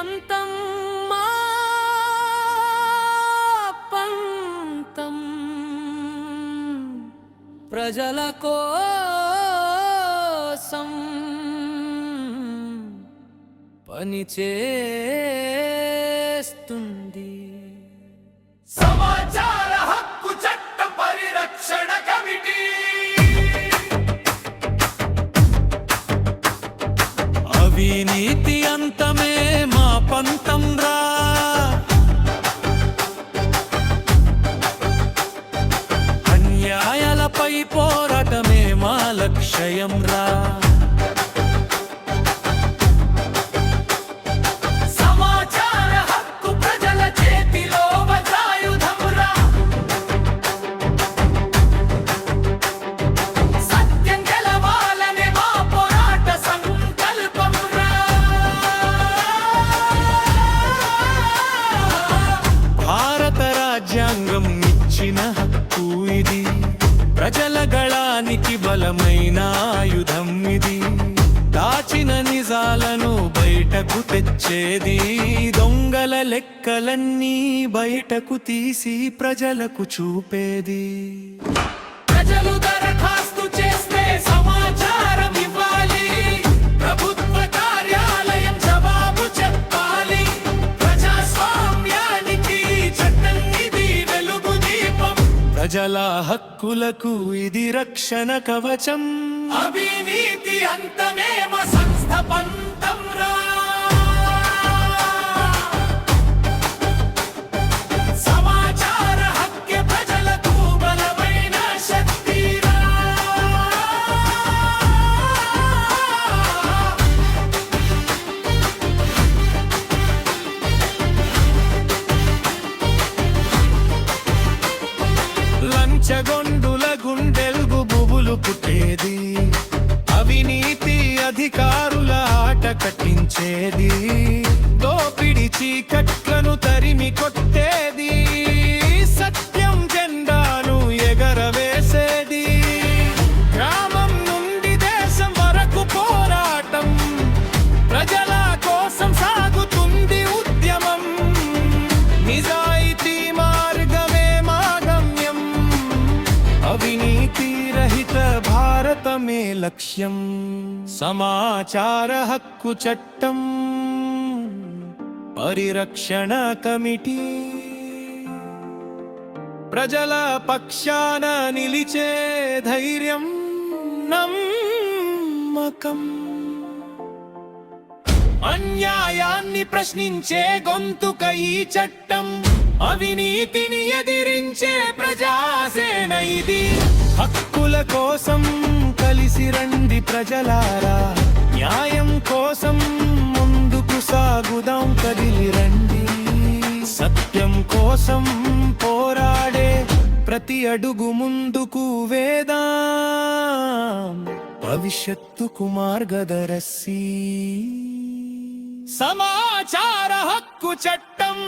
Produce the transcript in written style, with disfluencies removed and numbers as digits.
అంతం మా పంతం ప్రజల కోసం పనిచేస్తుంది. సమాచార హక్కు చట్ట పరిరక్షణ కమిటీ అవినీతి అంతమే మా పంతం రా, అన్యాయాలపై పోరాటమే మా లక్ష్యం రా. సమాచార హక్కు ప్రజల చేతిలో వజ్రాయుధం రా, సత్యం గెలవాలనే మా పోరాట సంకల్పం రా. భారత రాజ్యాంగం ఇచ్చిన హక్కు ఇది, ప్రజల గళానికి బలమైన ఆయుధం ఇది. దాచిన నిజాలను బయటకు తెచ్చేది, దొంగల లెక్కలన్నీ బయటకు తీసి ప్రజలకు చూపేది. ప్రజలు దరఖాస్తు చేస్తే సమాచారం ఇవ్వాలి, ప్రభుత్వ కార్యాలయం జవాబు చెప్పాలి. ప్రజాస్వామ్యానికి చట్టం ఇది వెలుగు దీపం, ప్రజల హక్కులకు ఇది రక్షణ కవచం. అవినీతి అంతమే మా సంస్థ పంతం రా. సమాచార హక్కే ప్రజలకు బలమైన శక్తి రా. లంచగొండుల గుండెల్గు బుబులు పుట్టేది, అవినీతి అధికారుల ఆట కట్టించేది. దోపిడి చీకట్లను తరిమి కొట్టేది, సత్యం జెండాను ఎగరవేసేది. గ్రామం నుండి దేశం వరకు పోరాటం, ప్రజల కోసం సాగుతుంది ఉద్యమం. నిజాయితీ మార్గమే మా గమ్యం, అవినీతి రహిత భారతమే లక్ష్యం. సమాచార హక్కు చట్టం పరిరక్షణ కమిటీ ప్రజల పక్షాన నిలిచే ధైర్యం, నమ్మకం. అన్యాయాన్ని ప్రశ్నించే గొంతుక ఈ చట్టం, అవినీతిని ఎదిరించే ప్రజాసేన ఇది. హక్కుల కోసం కలిసి రండి ప్రజలారా, న్యాయం కోసం ముందుకు సాగుదాం కదిలి రండి. సత్యం కోసం పోరాడే ప్రతి అడుగు ముందుకు వేదాం, భవిష్యత్తుకు మార్గదర్శి. సమాచార హక్కు చట్టం